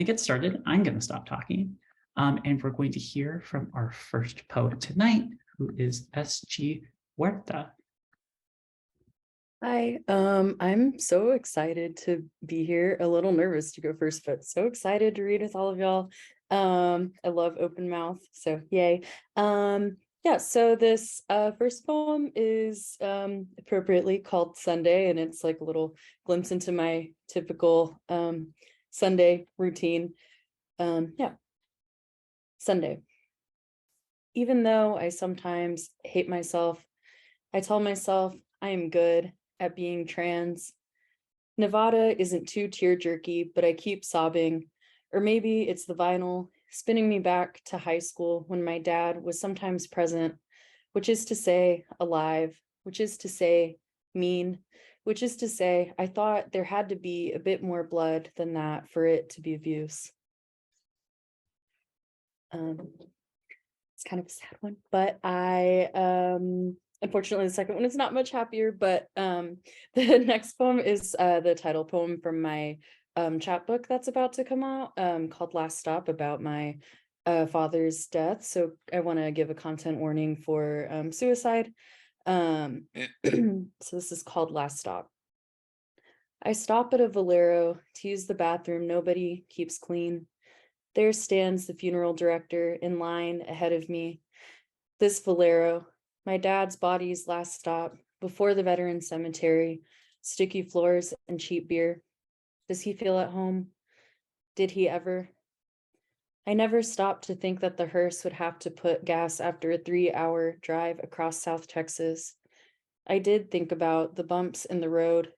To get started, I'm going to stop talking, and we're going to hear from our first poet tonight, who is S.G. Huerta. Hi, I'm so excited to be here. A little nervous to go first, but so excited to read with all of y'all. I love open mouth, so yay. Yeah, so this first poem is appropriately called Sunday, and it's like a little glimpse into my typical Sunday routine. Yeah, Sunday. Even though I sometimes hate myself, I tell myself I am good at being trans. Nevada isn't too tear jerky, but I keep sobbing. Or maybe it's the vinyl spinning me back to high school when my dad was sometimes present, which is to say, alive, which is to say, mean, which is to say, I thought there had to be a bit more blood than that for it to be abuse. It's kind of a sad one, but unfortunately the second one is not much happier, but the next poem is the title poem from my chapbook that's about to come out, called Last Stop, about my father's death. So I want to give a content warning for suicide. So this is called Last Stop. I stop at a Valero to use the bathroom nobody keeps clean. There stands the funeral director in line ahead of me. This Valero, my dad's body's last stop before the veteran cemetery, sticky floors and cheap beer. Does he feel at home? Did he ever? I never stopped to think that the hearse would have to put gas after a 3-hour drive across South Texas. I did think about the bumps in the road,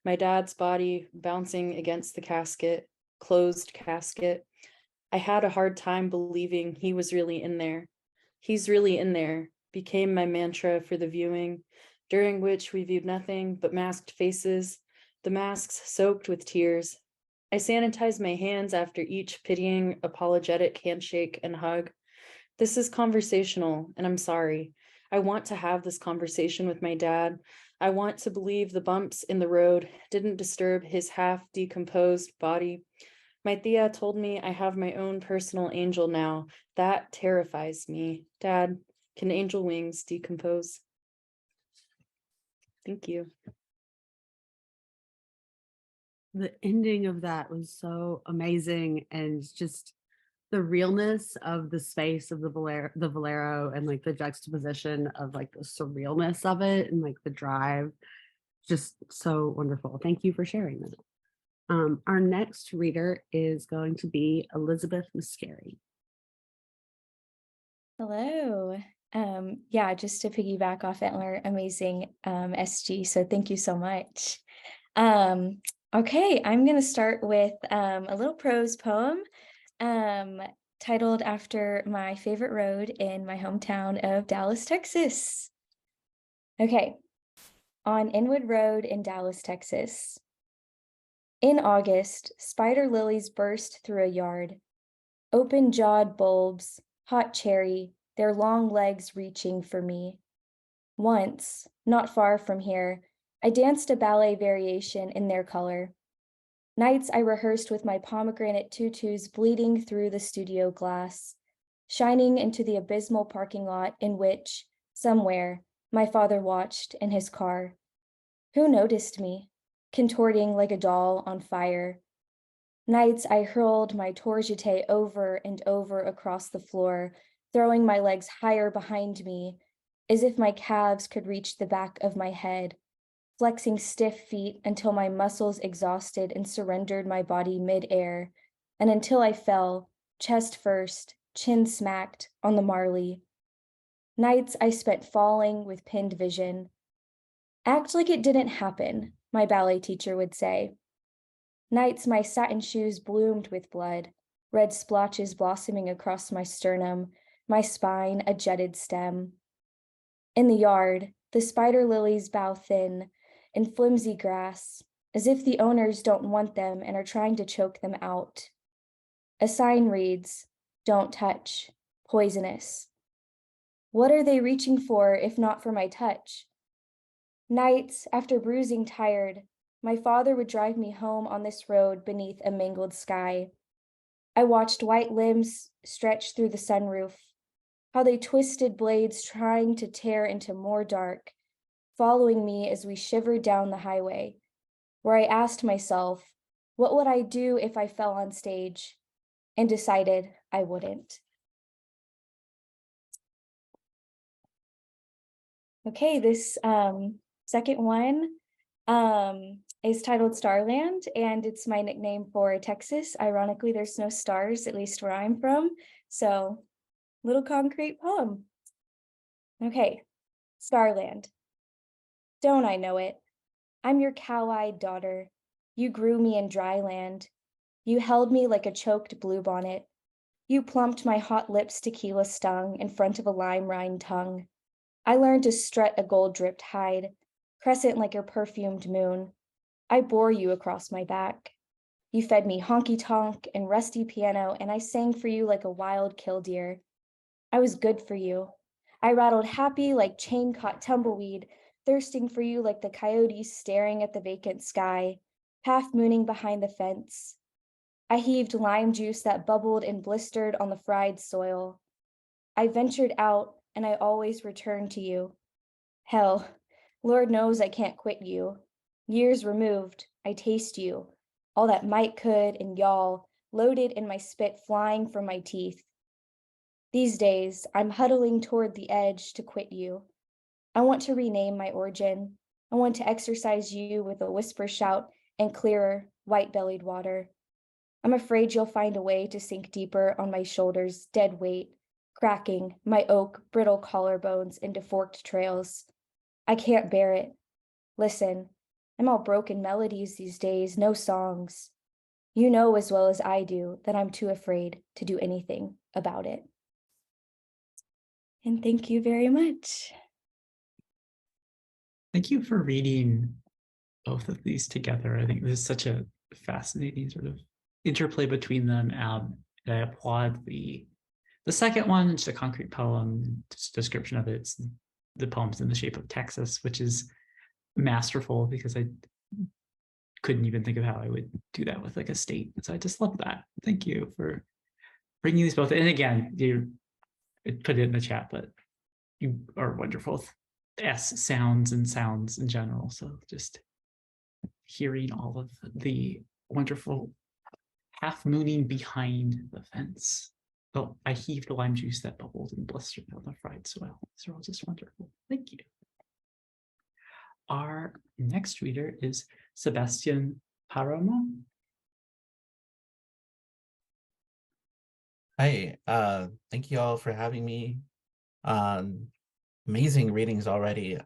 my dad's body bouncing against the casket, closed casket. I had a hard time believing he was really in there. He's really in there became my mantra for the viewing, during which we viewed nothing but masked faces, the masks soaked with tears. I sanitized my hands after each pitying, apologetic handshake and hug. This is conversational, and I'm sorry. I want to have this conversation with my dad. I want to believe the bumps in the road didn't disturb his half-decomposed body. My Thea told me I have my own personal angel now. That terrifies me. Dad, can angel wings decompose? Thank you. The ending of that was so amazing, and just the realness of the space of the Valero and like the juxtaposition of like the surrealness of it and like the drive, just so wonderful. Thank you for sharing that. Our next reader is going to be Elizabeth Muscari. Hello. Yeah, just to piggyback off Antler, amazing SG. So thank you so much. Okay, I'm gonna start with a little prose poem titled after my favorite road in my hometown of Dallas, Texas. Okay, on Inwood Road in Dallas, Texas. In August, spider lilies burst through a yard. Open-jawed bulbs, hot cherry, their long legs reaching for me. Once, not far from here, I danced a ballet variation in their color. Nights I rehearsed with my pomegranate tutus bleeding through the studio glass, shining into the abysmal parking lot in which, somewhere, my father watched in his car. Who noticed me, contorting like a doll on fire? Nights I hurled my tourgite over and over across the floor, throwing my legs higher behind me, as if my calves could reach the back of my head, flexing stiff feet until my muscles exhausted and surrendered my body mid-air, and until I fell, chest first, chin smacked, on the marley. Nights I spent falling with pinned vision. Act like it didn't happen, my ballet teacher would say. Nights my satin shoes bloomed with blood, red splotches blossoming across my sternum, my spine a jetted stem. In the yard, the spider lilies bow thin, in flimsy grass, as if the owners don't want them and are trying to choke them out. A sign reads, "Don't touch, poisonous." What are they reaching for if not for my touch? Nights, after bruising tired, my father would drive me home on this road beneath a mangled sky. I watched white limbs stretch through the sunroof, how they twisted blades trying to tear into more dark, following me as we shivered down the highway, where I asked myself, what would I do if I fell on stage, and decided I wouldn't. Okay, this second one is titled Starland, and it's my nickname for Texas. Ironically, there's no stars, at least where I'm from. So, little concrete poem. Okay, Starland. Don't I know it? I'm your cow-eyed daughter. You grew me in dry land. You held me like a choked bluebonnet. You plumped my hot lips tequila stung in front of a lime rind tongue. I learned to strut a gold-dripped hide, crescent like your perfumed moon. I bore you across my back. You fed me honky-tonk and rusty piano, and I sang for you like a wild killdeer. I was good for you. I rattled happy like chain-caught tumbleweed, thirsting for you like the coyotes staring at the vacant sky, half-mooning behind the fence. I heaved lime juice that bubbled and blistered on the fried soil. I ventured out, and I always returned to you. Hell, Lord knows I can't quit you. Years removed, I taste you. All that might could and y'all, loaded in my spit flying from my teeth. These days, I'm huddling toward the edge to quit you. I want to rename my origin. I want to exercise you with a whisper shout and clearer, white-bellied water. I'm afraid you'll find a way to sink deeper on my shoulders' dead weight, cracking my oak, brittle collarbones into forked trails. I can't bear it. Listen, I'm all broken melodies these days, no songs. You know as well as I do that I'm too afraid to do anything about it. And thank you very much. Thank you for reading both of these together. I think this is such a fascinating sort of interplay between them. And I applaud the second one, it's a concrete poem, just description of it. It's the poem's in the shape of Texas, which is masterful because I couldn't even think of how I would do that with like a state. So I just love that. Thank you for bringing these both. And again, you put it in the chat, but you are wonderful with S sounds and sounds in general. So just hearing all of the wonderful half mooning behind the fence. Oh, I heaved the lime juice that bubbled and blistered on the fried soil. These are all just wonderful. Thank you. Our next reader is Sebastian Paramo. Hi, thank you all for having me. Amazing readings already.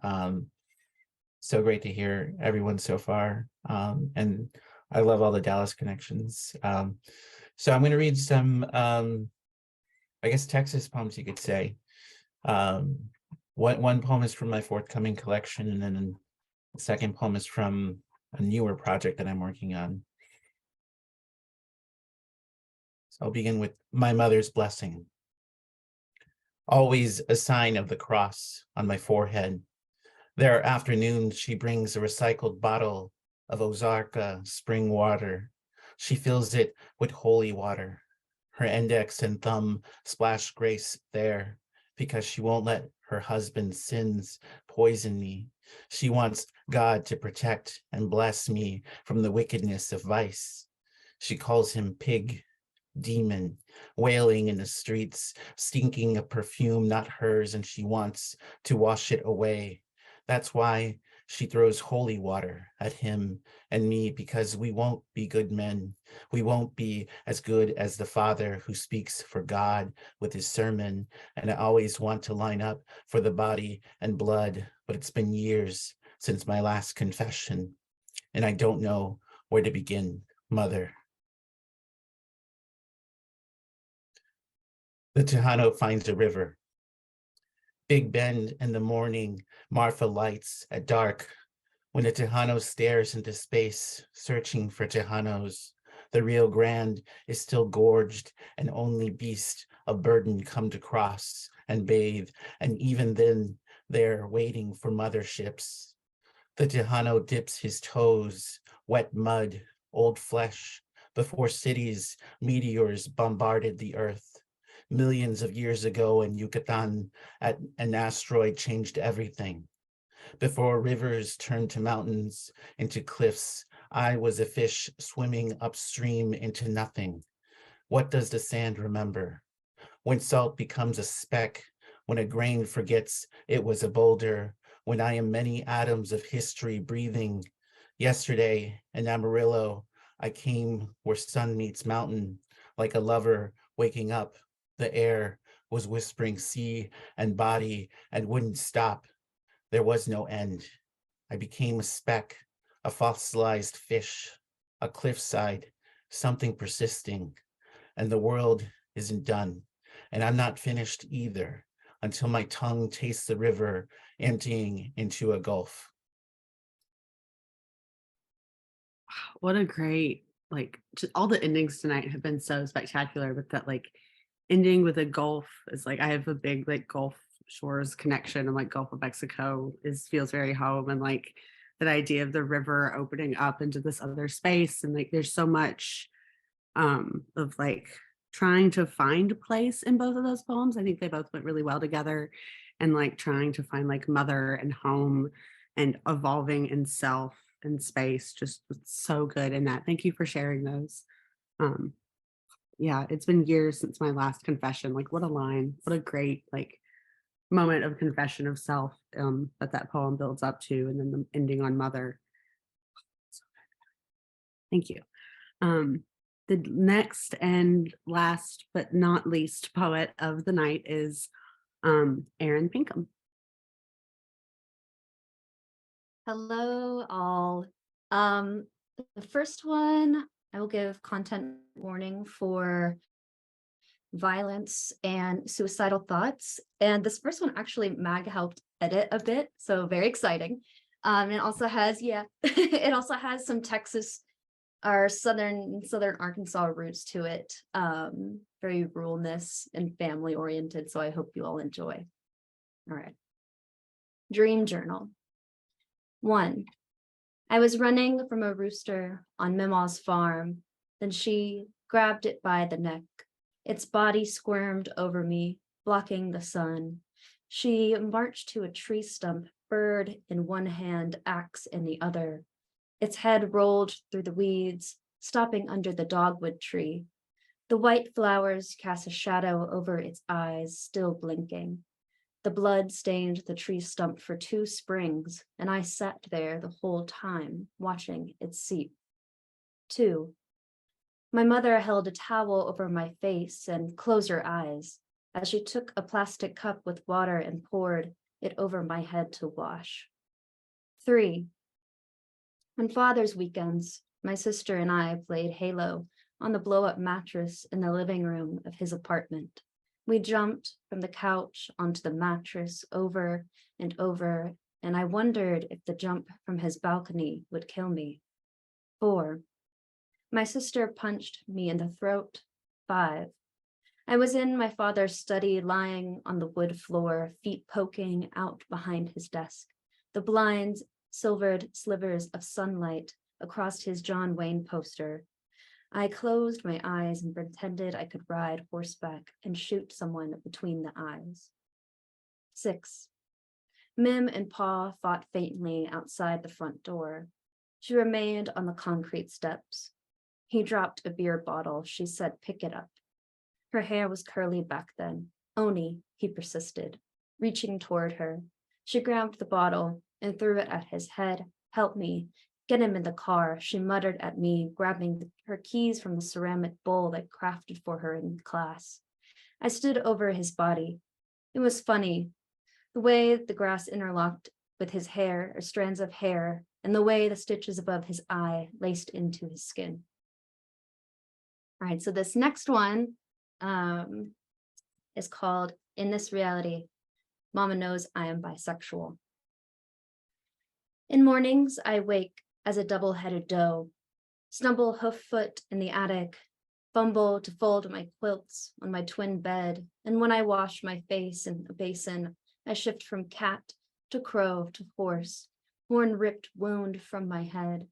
So great to hear everyone so far. And I love all the Dallas connections. So I'm going to read some, I guess, Texas poems, you could say. One poem is from my forthcoming collection, and then the second poem is from a newer project that I'm working on. So I'll begin with My Mother's Blessing. Always a sign of the cross on my forehead. There are afternoons she brings a recycled bottle of Ozarka spring water. She fills it with holy water. Her index and thumb splash grace there because she won't let her husband's sins poison me. She wants God to protect and bless me from the wickedness of vice. She calls him pig, demon, wailing in the streets, stinking of perfume not hers, and she wants to wash it away. That's why she throws holy water at him and me, because we won't be good men. We won't be as good as the father who speaks for God with his sermon. And I always want to line up for the body and blood, but it's been years since my last confession, and I don't know where to begin, Mother. The Tejano finds a river. Big Bend in the morning, Marfa lights at dark. When the Tejano stares into space, searching for Tejanos, the Rio Grande is still gorged, and only beast of burden come to cross and bathe, and even then they're waiting for motherships. The Tejano dips his toes, wet mud, old flesh, before cities, meteors bombarded the earth. Millions of years ago in Yucatan, an asteroid changed everything. Before rivers turned to mountains, into cliffs, I was a fish swimming upstream into nothing. What does the sand remember? When salt becomes a speck, when a grain forgets it was a boulder, when I am many atoms of history breathing. Yesterday in Amarillo, I came where sun meets mountain, like a lover waking up. The air was whispering sea and body and wouldn't stop. There was no end. I became a speck, a fossilized fish, a cliffside, something persisting, and the world isn't done. And I'm not finished either until my tongue tastes the river emptying into a gulf. What a great, like, just all the endings tonight have been so spectacular, but that like ending with a gulf is like, I have a big like Gulf Shores connection, and like Gulf of Mexico is feels very home, and like that idea of the river opening up into this other space, and like there's so much of like trying to find a place in both of those poems. I think they both went really well together, and like trying to find like mother and home and evolving in self and space just was so good in that. Thank you for sharing those. um yeah, it's been years since my last confession. Like, what a line, what a great like moment of confession of self that poem builds up to, and then the ending on mother. Thank you. The next and last but not least poet of the night is Erin Pinkham. Hello, all. The first one, I will give content warning for violence and suicidal thoughts. And this first one, actually, Mag helped edit a bit, so very exciting. It also has, it also has some Texas or southern Arkansas roots to it. Very ruralness and family oriented, so I hope you all enjoy. All right. Dream Journal. 1. I was running from a rooster on Mimaw's farm. Then she grabbed it by the neck. Its body squirmed over me, blocking the sun. She marched to a tree stump, bird in one hand, axe in the other. Its head rolled through the weeds, stopping under the dogwood tree. The white flowers cast a shadow over its eyes, still blinking. The blood stained the tree stump for 2 springs, and I sat there the whole time, watching it seep. 2. My mother held a towel over my face and closed her eyes as she took a plastic cup with water and poured it over my head to wash. 3. On Father's weekends, my sister and I played Halo on the blow-up mattress in the living room of his apartment. We jumped from the couch onto the mattress over and over, and I wondered if the jump from his balcony would kill me. 4. My sister punched me in the throat. 5. I was in my father's study, lying on the wood floor, feet poking out behind his desk. The blinds silvered slivers of sunlight across his John Wayne poster. I closed my eyes and pretended I could ride horseback and shoot someone between the eyes. 6. Mim and Pa fought faintly outside the front door. She remained on the concrete steps. He dropped a beer bottle. She said, "Pick it up." Her hair was curly back then. "Oni," he persisted, reaching toward her. She grabbed the bottle and threw it at his head. "Help me. Get him in the car," she muttered at me, grabbing her keys from the ceramic bowl that crafted for her in class. I stood over his body. It was funny, the way the grass interlocked with his hair, or strands of hair, and the way the stitches above his eye laced into his skin. All right, so this next one is called In This Reality, Mama Knows I Am Bisexual. In mornings, I wake as a double-headed doe, stumble hoof-foot in the attic, fumble to fold my quilts on my twin bed, and when I wash my face in a basin, I shift from cat to crow to horse, horn-ripped wound from my head.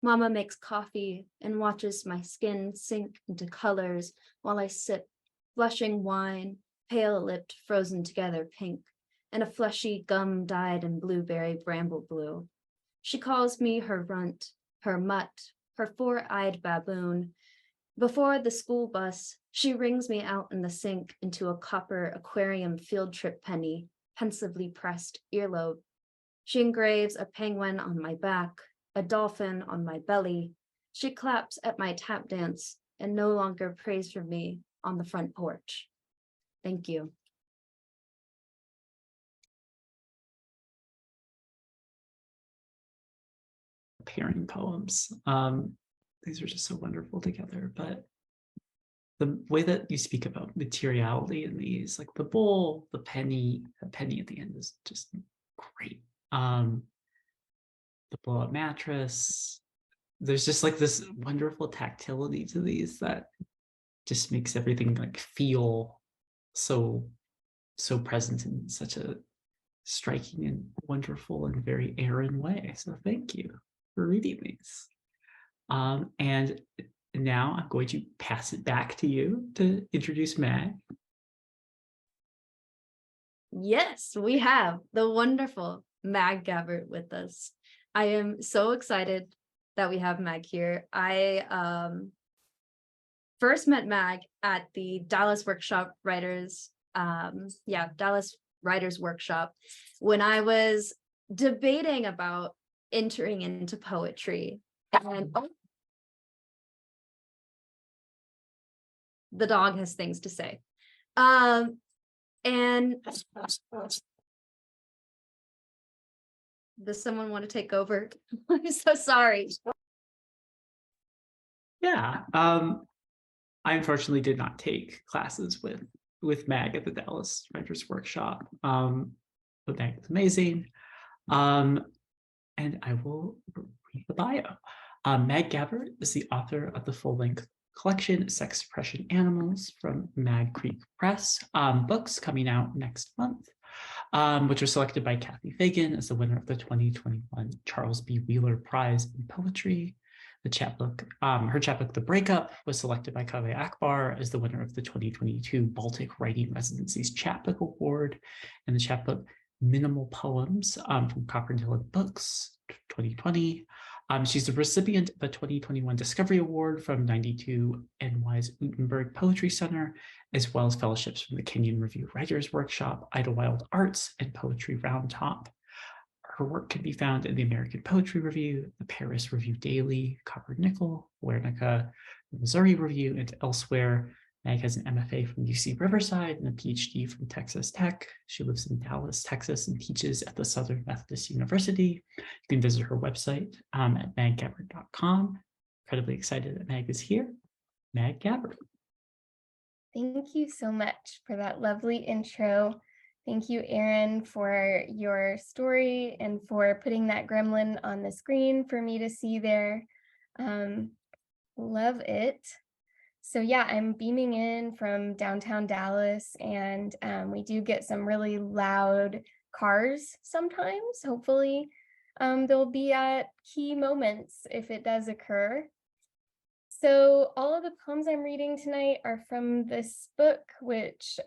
Mama makes coffee and watches my skin sink into colors while I sip blushing wine, pale-lipped, frozen together pink, and a fleshy gum dyed in blueberry bramble blue. She calls me her runt, her mutt, her four-eyed baboon. Before the school bus, she wrings me out in the sink into a copper aquarium field trip penny, pensively pressed earlobe. She engraves a penguin on my back, a dolphin on my belly. She claps at my tap dance and no longer prays for me on the front porch. Thank you. Pairing poems. These are just so wonderful together, but the way that you speak about materiality in these, like the bowl, the penny at the end is just great. The blow-up mattress, there's just like this wonderful tactility to these that just makes everything like feel so present in such a striking and wonderful and very Aaron way. So thank you for reading these. And now I'm going to pass it back to you to introduce Mag. Yes, we have the wonderful Mag Gabbert with us. I am so excited that we have Mag here. I first met Mag at the Dallas Workshop Writers, Dallas Writers Workshop, when I was debating about entering into poetry. And the dog has things to say. And does someone want to take over? I'm so sorry. Yeah, I unfortunately did not take classes with Mag at the Dallas Writers Workshop, but Mag is amazing. And I will read the bio. Mag Gabbert is the author of the full-length collection Sex Suppression Animals from Mag Creek Press, books coming out next month, which was selected by Kathy Fagan as the winner of the 2021 Charles B. Wheeler Prize in Poetry. The chapbook, her chapbook, The Breakup, was selected by Kaveh Akbar as the winner of the 2022 Baltic Writing Residency's Chapbook Award, and the chapbook Minimal Poems from Cochrane Books 2020. She's the recipient of a 2021 Discovery Award from 92 NY's Utenberg Poetry Center, as well as fellowships from the Kenyon Review Writers Workshop, Idlewild Arts, and Poetry Roundtop. Her work can be found in the American Poetry Review, the Paris Review Daily, Copper Nickel, Guernica, the Missouri Review, and elsewhere. Mag has an MFA from UC Riverside and a PhD from Texas Tech. She lives in Dallas, Texas, and teaches at the Southern Methodist University. You can visit her website at maggabbert.com. Incredibly excited that Mag is here. Mag Gabbert. Thank you so much for that lovely intro. Thank you, Aaron, for your story and for putting that gremlin on the screen for me to see there. Love it. So yeah, I'm beaming in from downtown Dallas, and we do get some really loud cars sometimes. Hopefully they'll be at key moments if it does occur. So all of the poems I'm reading tonight are from this book, which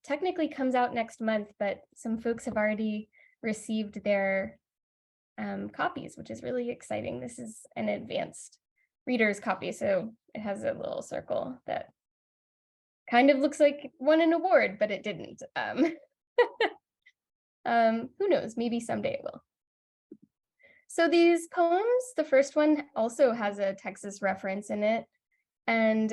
technically comes out next month, but some folks have already received their copies, which is really exciting. This is an advanced reader's copy, so it has a little circle that kind of looks like won an award, but it didn't. Who knows, maybe someday it will. So these poems, the first one also has a Texas reference in it. And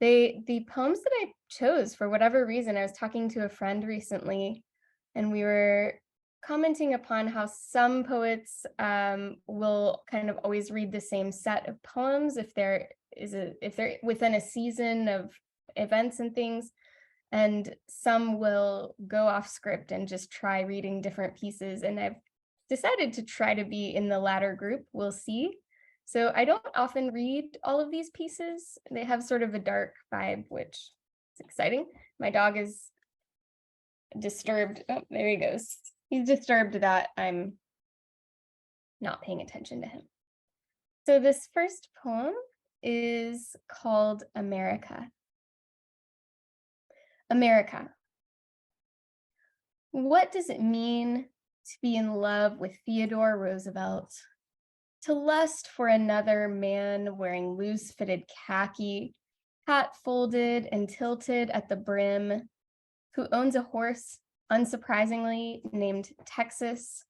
the poems that I chose, for whatever reason, I was talking to a friend recently, and we were commenting upon how some poets will kind of always read the same set of poems if they're within a season of events and things. And some will go off script and just try reading different pieces. And I've decided to try to be in the latter group. We'll see. So I don't often read all of these pieces. They have sort of a dark vibe, which is exciting. My dog is disturbed. Oh, there he goes. He's disturbed that I'm not paying attention to him. So this first poem is called America. America. What does it mean to be in love with Theodore Roosevelt? To lust for another man wearing loose-fitted khaki, hat folded and tilted at the brim, who owns a horse, unsurprisingly named Texas,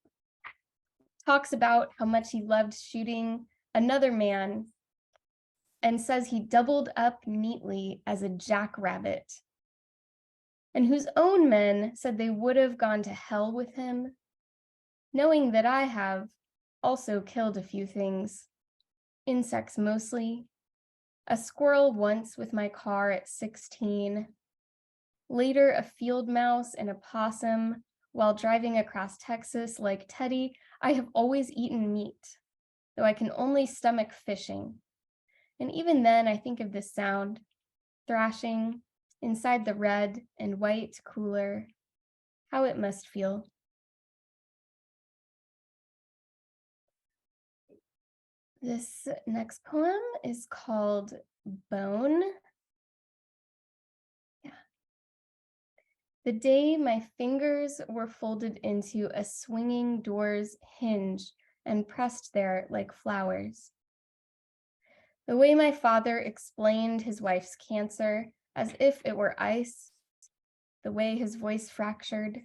talks about how much he loved shooting another man, and says he doubled up neatly as a jackrabbit, and whose own men said they would have gone to hell with him, knowing that I have also killed a few things, insects mostly, a squirrel once with my car at 16, later a field mouse and a possum while driving across Texas. Like Teddy, I have always eaten meat, though I can only stomach fishing. And even then I think of this sound, thrashing inside the red and white cooler, how it must feel. This next poem is called Bone. Yeah. The day my fingers were folded into a swinging door's hinge and pressed there like flowers. The way my father explained his wife's cancer as if it were ice, the way his voice fractured.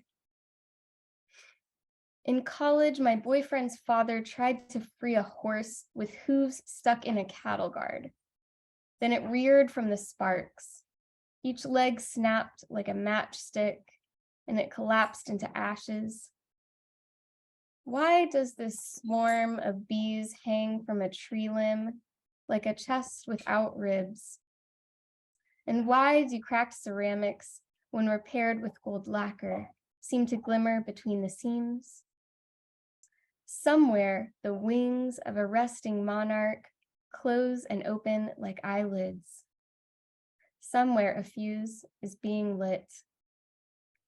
In college, my boyfriend's father tried to free a horse with hooves stuck in a cattle guard. Then it reared from the sparks. Each leg snapped like a matchstick, and it collapsed into ashes. Why does this swarm of bees hang from a tree limb like a chest without ribs? And why do cracked ceramics, when repaired with gold lacquer, seem to glimmer between the seams? Somewhere, the wings of a resting monarch close and open like eyelids. Somewhere, a fuse is being lit.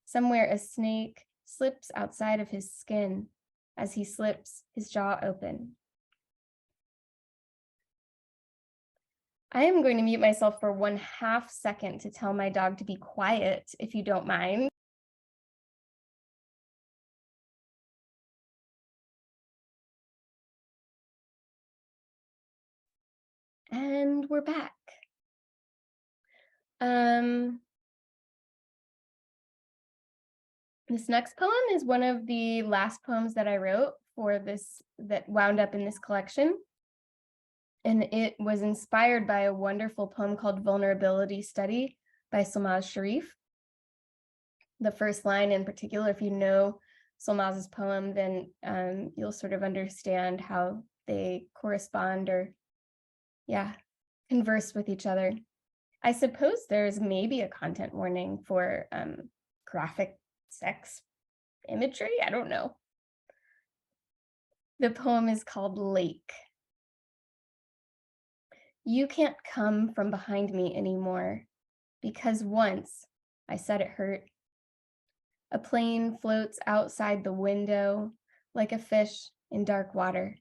Somewhere, a snake slips outside of his skin as he slips his jaw open. I am going to mute myself for 1/2 second to tell my dog to be quiet, if you don't mind. And we're back. This next poem is one of the last poems that I wrote for this, that wound up in this collection. And it was inspired by a wonderful poem called Vulnerability Study by Solmaz Sharif. The first line in particular, if you know Solmaz's poem, then you'll sort of understand how they correspond or, converse with each other. I suppose there's maybe a content warning for graphic sex imagery. I don't know. The poem is called Lake. You can't come from behind me anymore, because once I said it hurt. A plane floats outside the window like a fish in dark water.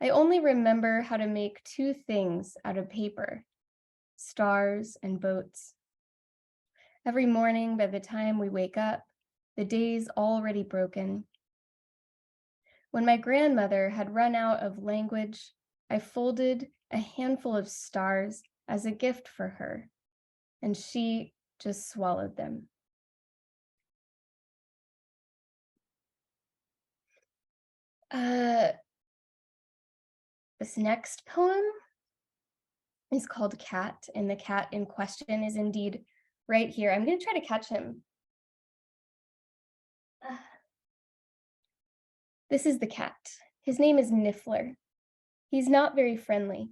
I only remember how to make 2 things out of paper: stars and boats. Every morning, by the time we wake up, the day's already broken. When my grandmother had run out of language, I folded a handful of stars as a gift for her, and she just swallowed them. This next poem is called Cat, and the cat in question is indeed right here. I'm going to try to catch him. This is the cat. His name is Niffler. He's not very friendly,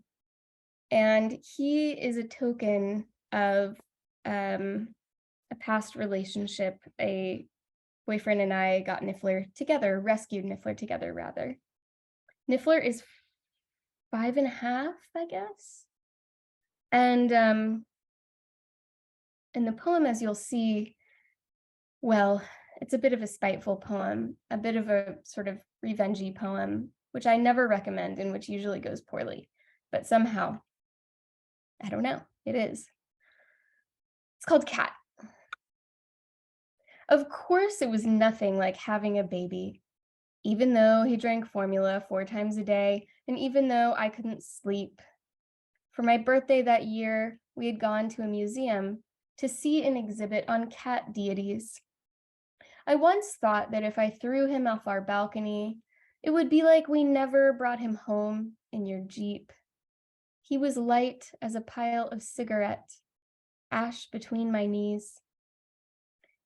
and he is a token of a past relationship. A boyfriend and I got Niffler together, rescued Niffler together, rather. Niffler is 5.5, I guess. And in the poem, as you'll see, well, it's a bit of a spiteful poem, a bit of a sort of revengey poem, which I never recommend and which usually goes poorly, but somehow, I don't know, it is. It's called Cat. Of course, it was nothing like having a baby, even though he drank formula 4 times a day, and even though I couldn't sleep. For my birthday that year, we had gone to a museum to see an exhibit on cat deities. I once thought that if I threw him off our balcony, it would be like we never brought him home in your Jeep. He was light as a pile of cigarette, ash between my knees.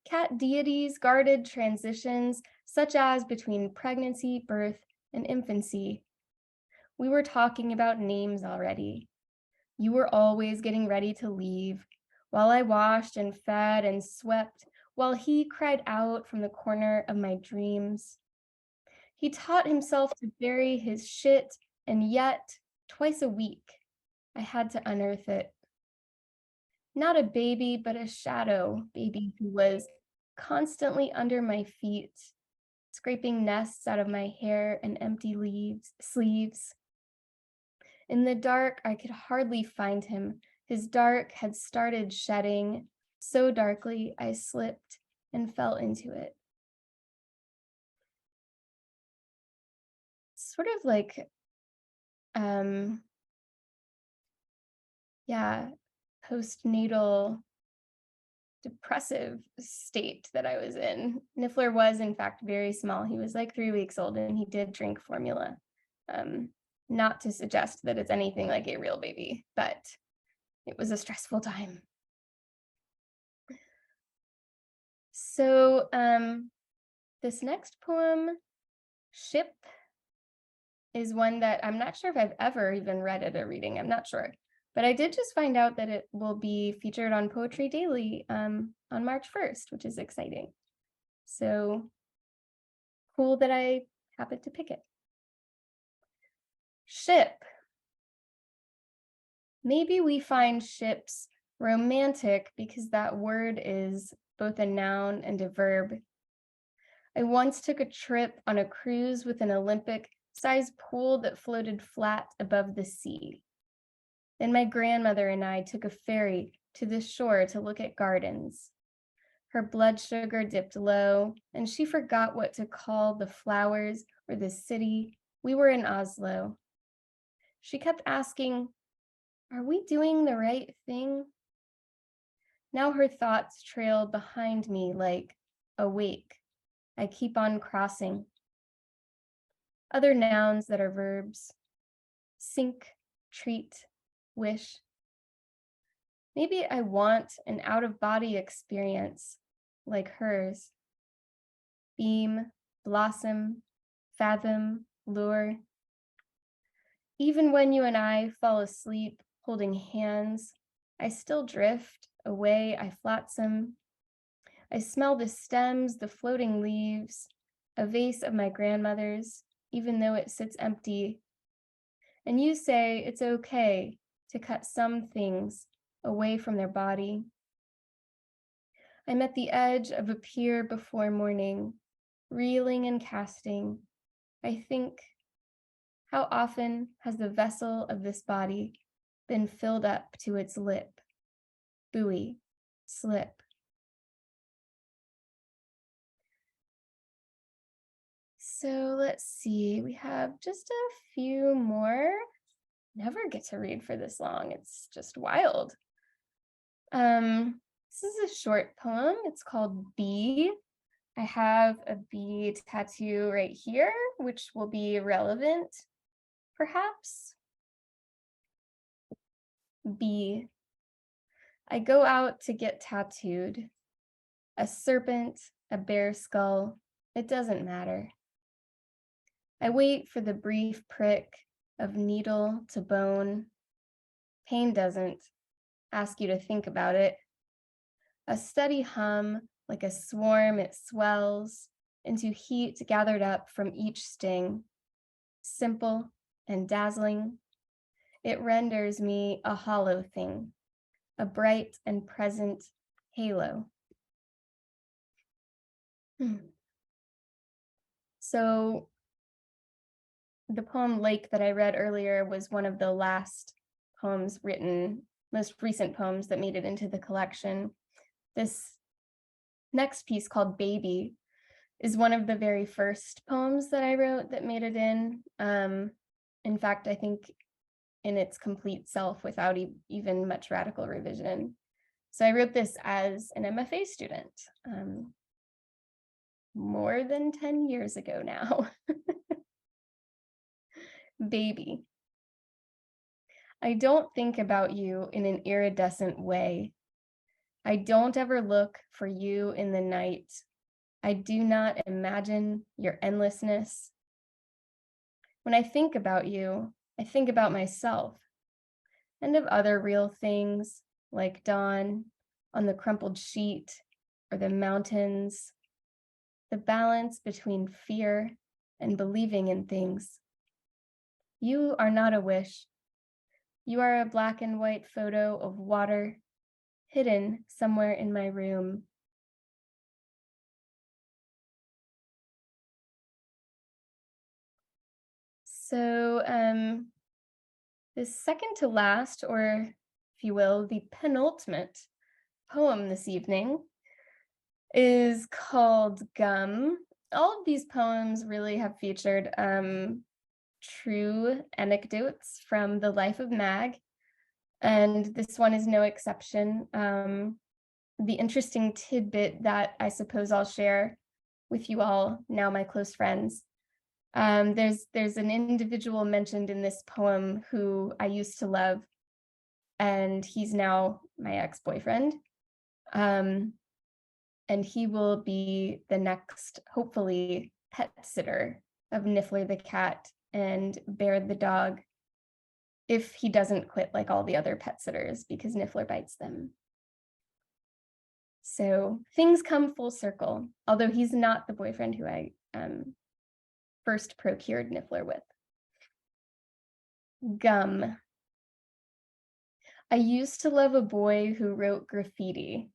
Cat deities guarded transitions such as between pregnancy, birth, and infancy. We were talking about names already. You were always getting ready to leave, while I washed and fed and swept, while he cried out from the corner of my dreams. He taught himself to bury his shit, and yet, twice a week, I had to unearth it. Not a baby, but a shadow baby who was constantly under my feet, scraping nests out of my hair and empty sleeves. In the dark, I could hardly find him. His dark had started shedding. So darkly, I slipped and fell into it. Sort of like, postnatal depressive state that I was in. Niffler was, in fact, very small. He was like 3 weeks old and he did drink formula. Not to suggest that it's anything like a real baby, but it was a stressful time. So this next poem, Ship, is one that I'm not sure if I've ever even read at a reading. I'm not sure. But I did just find out that it will be featured on Poetry Daily on March 1st, which is exciting. So cool that I happened to pick it. Ship. Maybe we find ships romantic because that word is both a noun and a verb. I once took a trip on a cruise with an Olympic-sized pool that floated flat above the sea. Then my grandmother and I took a ferry to the shore to look at gardens. Her blood sugar dipped low, and she forgot what to call the flowers or the city. We were in Oslo. She kept asking, "Are we doing the right thing?" Now her thoughts trail behind me like a wake. I keep on crossing. Other nouns that are verbs: sink, treat, wish. Maybe I want an out-of-body experience like hers. Beam, blossom, fathom, lure. Even when you and I fall asleep holding hands, I still drift away, I flotsam. I smell the stems, the floating leaves, a vase of my grandmother's, even though it sits empty. And you say it's okay to cut some things away from their body. I'm at the edge of a pier before morning, reeling and casting. I think, how often has the vessel of this body been filled up to its lip? Buoy, slip. So let's see, we have just a few more. Never get to read for this long. It's just wild. This is a short poem. It's called Bee. I have a bee tattoo right here, which will be relevant, perhaps. Bee. I go out to get tattooed. A serpent, a bear skull, it doesn't matter. I wait for the brief prick of needle to bone. Pain doesn't ask you to think about it. A steady hum, like a swarm, it swells into heat gathered up from each sting. Simple and dazzling, it renders me a hollow thing, a bright and present halo. So the poem Lake that I read earlier was one of the last poems written, most recent poems that made it into the collection. This next piece called Baby is one of the very first poems that I wrote that made it in. In fact, I think in its complete self without even much radical revision. So I wrote this as an MFA student more than 10 years ago now. Baby. I don't think about you in an iridescent way. I don't ever look for you in the night. I do not imagine your endlessness. When I think about you, I think about myself and of other real things like dawn on the crumpled sheet or the mountains, the balance between fear and believing in things. You are not a wish. You are a black and white photo of water hidden somewhere in my room. So the second to last, or if you will, the penultimate poem this evening is called Gum. All of these poems really have featured true anecdotes from the life of Mag, and this one is no exception. The interesting tidbit that I suppose I'll share with you all, now my close friends, there's an individual mentioned in this poem who I used to love, and he's now my ex-boyfriend. And he will be the next, hopefully, pet sitter of Niffler the cat and Bear the dog, if he doesn't quit like all the other pet sitters, because Niffler bites them. So things come full circle, although he's not the boyfriend who I first procured Niffler with. Gum. I used to love a boy who wrote graffiti.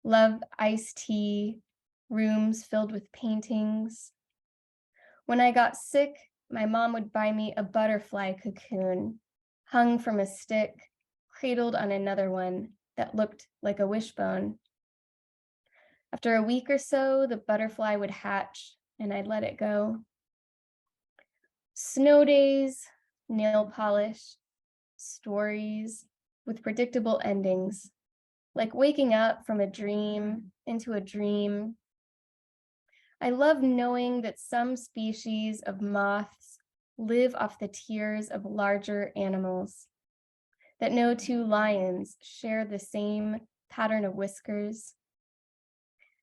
Love iced tea, rooms filled with paintings. When I got sick, my mom would buy me a butterfly cocoon, hung from a stick, cradled on another one that looked like a wishbone. After a week or so, the butterfly would hatch and I'd let it go. Snow days, nail polish, stories with predictable endings, like waking up from a dream into a dream. I love knowing that some species of moths live off the tears of larger animals, that no two lions share the same pattern of whiskers.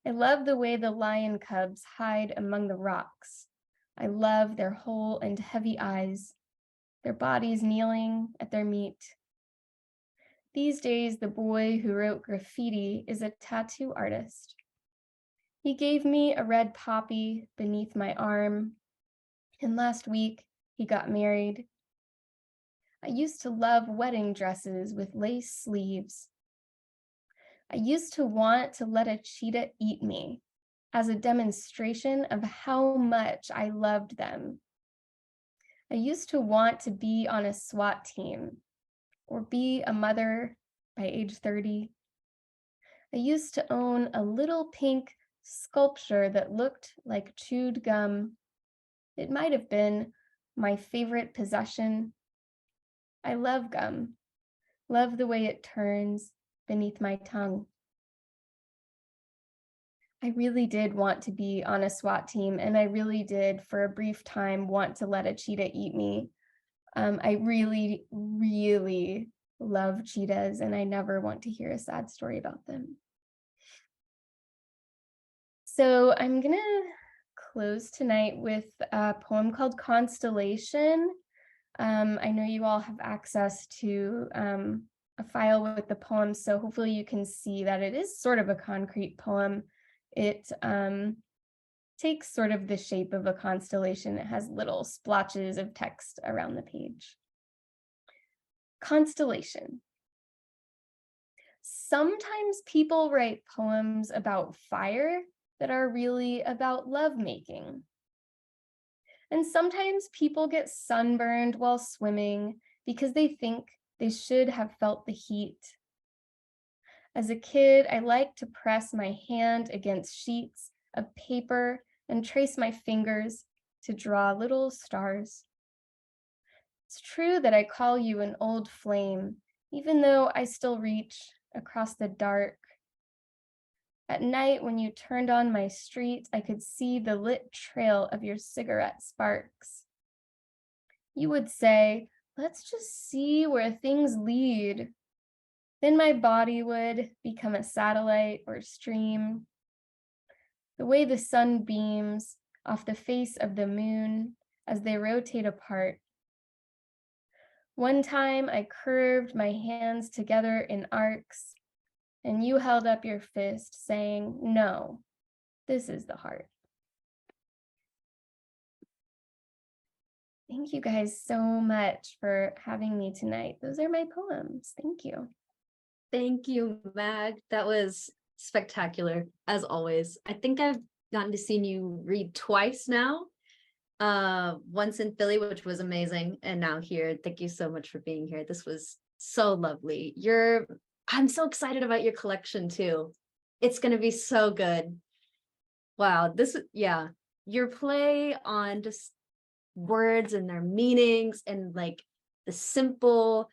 I love the way the lion cubs hide among the rocks. I love their whole and heavy eyes, their bodies kneeling at their meat. These days, the boy who wrote graffiti is a tattoo artist. He gave me a red poppy beneath my arm, and last week he got married. I used to love wedding dresses with lace sleeves. I used to want to let a cheetah eat me as a demonstration of how much I loved them. I used to want to be on a SWAT team or be a mother by age 30. I used to own a little pink sculpture that looked like chewed gum. It might have been my favorite possession. I love gum, love the way it turns beneath my tongue. I really did want to be on a SWAT team, and I really did, for a brief time, want to let a cheetah eat me. I really, really love cheetahs, and I never want to hear a sad story about them. So I'm gonna close tonight with a poem called Constellation. I know you all have access to a file with the poem, so hopefully you can see that it is sort of a concrete poem. It takes sort of the shape of a constellation. It has little splotches of text around the page. Constellation. Sometimes people write poems about fire that are really about lovemaking. And sometimes people get sunburned while swimming because they think they should have felt the heat. As a kid, I liked to press my hand against sheets of paper and trace my fingers to draw little stars. It's true that I call you an old flame, even though I still reach across the dark. At night, when you turned on my street, I could see the lit trail of your cigarette sparks. You would say, let's just see where things lead. Then my body would become a satellite or stream. The way the sun beams off the face of the moon as they rotate apart. One time I curved my hands together in arcs, and you held up your fist saying, no, this is the heart. Thank you guys so much for having me tonight. Those are my poems. Thank you. Thank you, Mag. That was spectacular, as always. I think I've gotten to see you read twice now. Once in Philly, which was amazing, and now here. Thank you so much for being here. This was so lovely. I'm so excited about your collection too. It's gonna be so good. Wow, your play on just words and their meanings and like the simple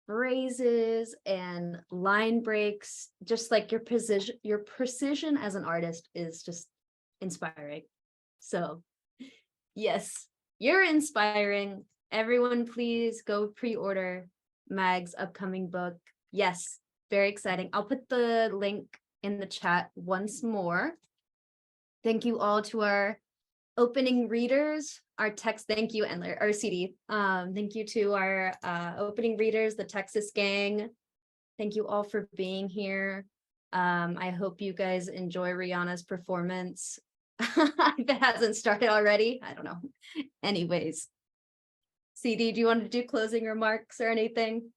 phrases and line breaks, just like your precision as an artist is just inspiring. So yes, you're inspiring. Everyone, please go pre-order Mag's upcoming book. Yes, very exciting. I'll put the link in the chat once more. Thank you all to our opening readers, our text, thank you, and our CD. Thank you to our opening readers, the Texas gang. Thank you all for being here. I hope you guys enjoy Rihanna's performance. If it hasn't started already, I don't know. Anyways, CD, do you want to do closing remarks or anything?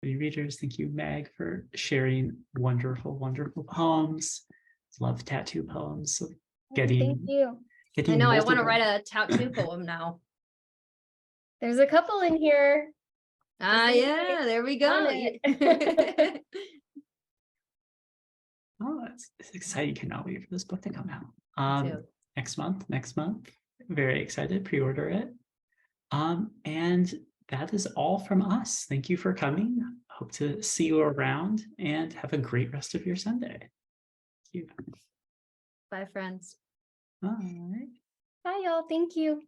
Readers, thank you, Mag, for sharing wonderful, wonderful poems. Love tattoo poems. So Thank you. I know, I want to multiple- write a tattoo poem now. There's a couple in here. Yeah, there we go. it. Oh, it's exciting. Cannot wait for this book to come out. too. Next month. Very excited. Pre-order it. And that is all from us. Thank you for coming. Hope to see you around and have a great rest of your Sunday. Thank you. Bye, friends. Bye. Bye, y'all. Thank you.